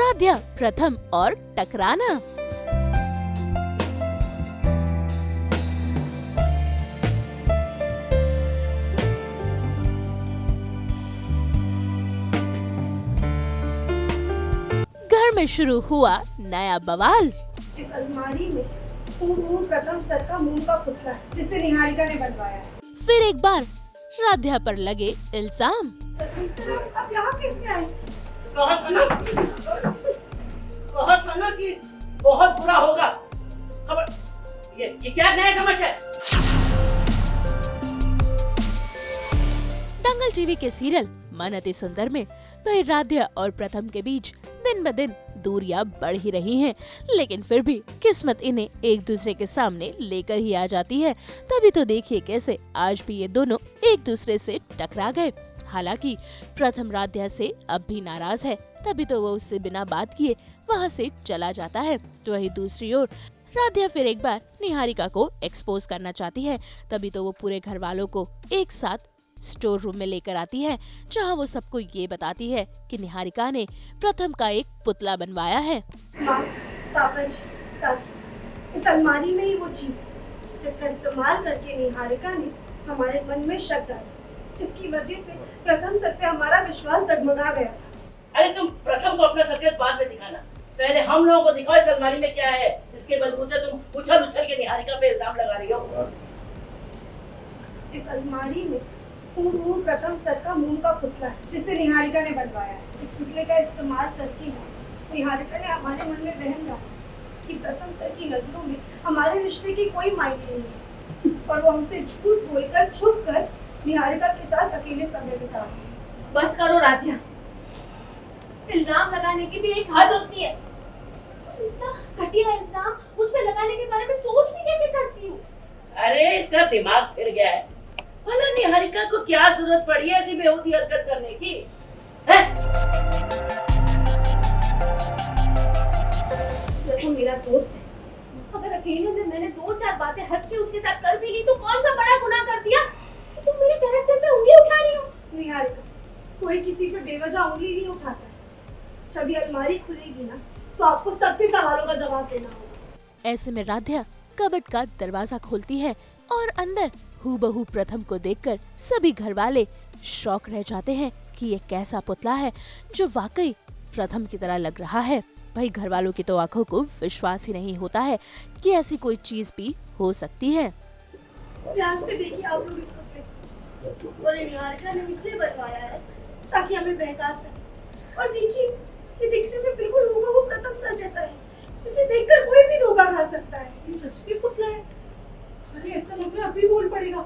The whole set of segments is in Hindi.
राध्या प्रथम और टकराना। घर में शुरू हुआ नया बवाल। इस अलमारी में प्रथम सर का मून का पुतला है जिसे निहारिका ने बनवाया है। फिर एक बार राध्या पर लगे इल्जाम। सर आप यहाँ कैसे आए? कहा था ना कि बहुत बुरा होगा। खबर ये क्या नया तमाशा है? दंगल टीवी के सीरियल मन अति सुंदर में वही राध्या और प्रथम के बीच दिन ब दिन दूरियां बढ़ ही रही हैं, लेकिन फिर भी किस्मत इन्हें एक दूसरे के सामने लेकर ही आ जाती है। तभी तो देखिए कैसे आज भी ये दोनों एक दूसरे से टकरा गए। हालांकि प्रथम राध्या से अब भी नाराज है, तभी तो वो उससे बिना बात किए वहाँ से चला जाता है। तो वही दूसरी ओर राध्या फिर एक बार निहारिका को एक्सपोज करना चाहती है। तभी तो वो पूरे घर वालों को एक साथ स्टोर रूम में लेकर आती है, जहां वो सबको ये बताती है कि निहारिका ने प्रथम का एक पुतला बनवाया है। माँ, पापा जी, दादी, इस अलमारी में ही वो चीज है जिसका इस्तेमाल करके निहारिका ने हमारे मन में शक डाला, जिसकी वजह से प्रथम सर पे हमारा विश्वास डगमगा गया। अरे तुम प्रथम को अपना सर्कस बाद में दिखाना, पहले हम लोगों को दिखाओ इस अलमारी में क्या है जिसके बलबूते तुम उछल उछल के निहारिका पे इल्जाम लगा रही हो। इस अलमारी में प्रथम सर का मून का पुतला है जिसे निहारिका ने बनवाया है। इस पुतले का इस्तेमाल करके निहारिका ने हमारे मन में वहम डाला कि प्रथम सर की नजरों में हमारे रिश्ते की कोई मायने नहीं है और वो हमसे झूठ बोलकर छुप कर निहारिका के साथ अकेले समय बिता रही है। बस करो राध्या, इल्जाम लगाने की भी एक हद होती है। इतना घटिया इल्जाम मुझ पे लगाने के बारे में सोच भी कैसे सकती हूँ? अरे इसका दिमाग फिर गया है। भला निहारिका को क्या जरूरत पड़ी है ऐसी बेहूदी हरकत करने की? देखो मेरा दोस्त है, अगर अकेले में मैंने 2-4 बातें हंस के उसके साथ कर भी ली तो कौन सा बड़ा गुनाह कर दिया कि तुम मेरे कैरेक्टर पे उंगली उठा रही हो? निहारिका, कोई किसी पे बेवजह उंगली नहीं उठाता है। जब ये अलमारी खुलेगी ना तो आपको सबके सवालों का जवाब देना होगा। ऐसे में राध्या कबर्ड का दरवाजा खोलती है और अंदर हूबहू प्रथम को देखकर सभी घर वाले शॉक रह जाते हैं कि ये कैसा पुतला है जो वाकई प्रथम की तरह लग रहा है। भाई घर वालों की तो आंखों को विश्वास ही नहीं होता है कि ऐसी कोई चीज भी हो सकती है। ध्यान से देखिए आप लोग इस पुतले, और ये निहारिका ने इसलिए बनवाया है ताकि हमें बहका सके। और देखिए ये दिखने में बिल्कुल हूबहू प्रथम सर जैसा है, जिसे देखकर कोई भी धोखा खा सकता है। ये सच में पुतला है। अरे ऐसा लग रहा है अभी बोल पड़ेगा।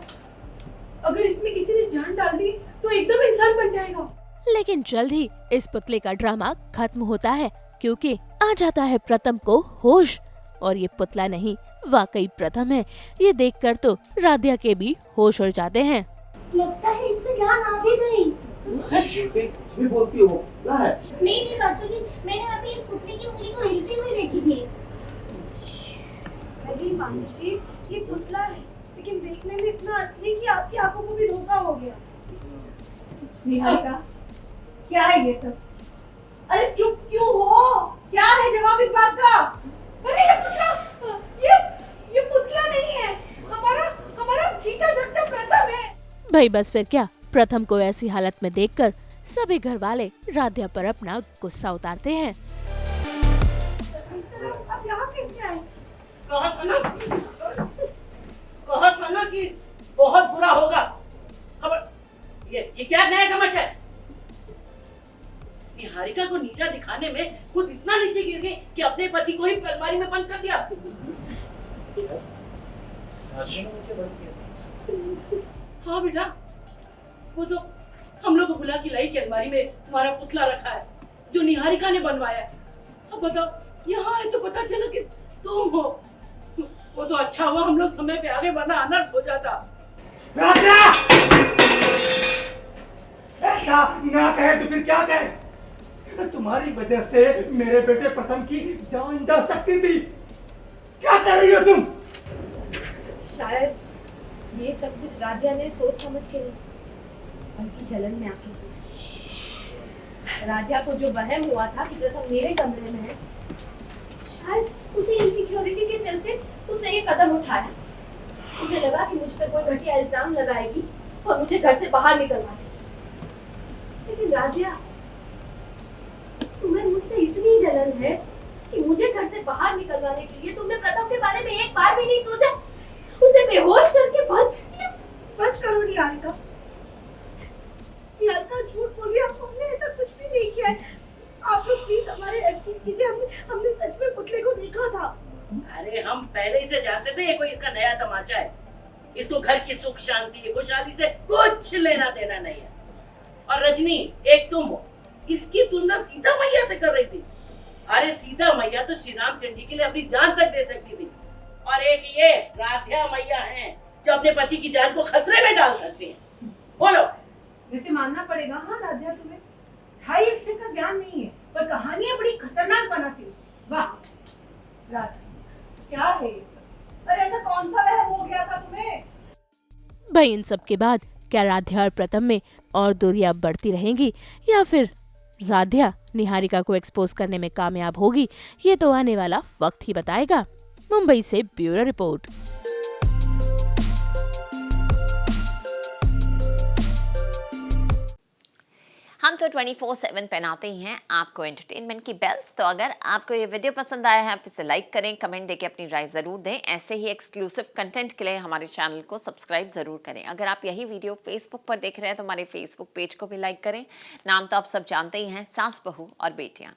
अगर इसमें किसी ने जान डाल दी तो एकदम इंसान बन जाएगा। लेकिन जल्द ही इस पुतले का ड्रामा खत्म होता है, क्योंकि आ जाता है प्रथम को होश और ये पुतला नहीं वाकई प्रथम है। ये देखकर तो राध्या के भी होश उड़ जाते हैं। लगता है इसमें जान आ भी गई। कुछ भी बोलती हो क्या है? नहीं बासुली, मैंने अभी इस पुतले की उंगली को हिलती हुई देखी थी। नहीं मामी जी, ये पुतला है लेकिन देखने में इतना असली कि आपकी आंखों को भी धोखा हो गया। निहारिका, क्या है ये सब? अरे चुप क्यों हो? क्या है जवाब इस बात का? अरे ये पुतला नहीं है, हमारा जीता जागता प्रथम है। भाई बस फिर क्या, प्रथम को ऐसी हालत में देखकर सभी घर वाले राध्या पर अपना गुस्सा उतारते हैं। आप यहाँ कैसे आए? कहा था ना कि बहुत बुरा होगा। खबर ये क्या नया तमाशा है? निहारिका को नीचा दिखाने में खुद इतना नीचे गिर गई कि अपने पति को ही अलमारी में बंद कर दिया। हाँ बेटा, वो तो हम लोग को बुला के लाई कि अलमारी में तुम्हारा पुतला रखा है जो निहारिका ने बनवाया है। अब बताओ यहाँ है तो पता चला कि तुम हो। वो तो अच्छा हुआ हम लोग समय पे आगे, वरना अनर्थ हो जाता। राजा! ऐसा ना कहे तो फिर क्या कहे? तुम्हारी वजह से मेरे बेटे प्रथम की जान जा सकती थी। क्या कर रही हो तुम? शायद ये सब कुछ राध्या ने सोच समझ के नहीं, बल्कि जलन में आके। राधिया को जो वहम हुआ था कि प्रथम मेरे कमरे में है, शायद उसी इनसिक्योरिटी के चलते उसने ये कदम उठाया। उसे लगा कि मुझ पे कोई घटिया इल्जाम लगाएगी और मुझे घर से बाहर निकलवा देगी। लेकिन राधिया, तुम्हें मुझसे इतनी जलन है कि मुझे घर से बाहर निकलवाने के लिए तुमने प्रथम के बारे में एक बार भी नहीं सोचा, उसे बेहोश करके बंद कर दिया। बस करो निहारिका, निहारिका झूठ बोली, हमने ऐसा कुछ भी नहीं किया है। आप लोग प्लीज हमारे यकीन कीजिए, हमने सच में पुतले को देखा था। अरे हम पहले ही से जानते थे ये कोई इसका नया तमाचा है। इसको घर की सुख शांति खुशहाली से कुछ लेना देना नहीं है। और रजनी, एक तुम हो, इसकी तुलना सीता मैया से कर रही थी। अरे सीता मैया तो श्री रामचंद्र जी के लिए अपनी जान तक दे सकती थी, और एक ये राधिया मैया हैं जो अपने पति की जान को खतरे में डाल सकती हैं। बोलो। वैसे मानना पड़ेगा, हाँ राधिया, तुम्हें 2.5 अक्षर का ज्ञान नहीं है, पर कहानियां बड़ी खतरनाक बनाती हो। वाह राधा, क्या है ये सब? अरे ऐसा कौन सा वहम हो गया था तुम्हें? भाई इन सब के बाद क्या राध्या और प्रथम में और दूरियां बढ़ती रहेंगी या फिर राध्या निहारिका को एक्सपोज करने में कामयाब होगी, ये तो आने वाला वक्त ही बताएगा। मुंबई से ब्यूरो रिपोर्ट। हम तो 24/7 पहनाते ही हैं आपको एंटरटेनमेंट की बेल्स। तो अगर आपको ये वीडियो पसंद आया है, आप इसे लाइक करें, कमेंट देके अपनी राय ज़रूर दें। ऐसे ही एक्सक्लूसिव कंटेंट के लिए हमारे चैनल को सब्सक्राइब ज़रूर करें। अगर आप यही वीडियो फेसबुक पर देख रहे हैं तो हमारे फेसबुक पेज को भी लाइक करें। नाम तो आप सब जानते ही हैं, सास बहू और बेटियाँ।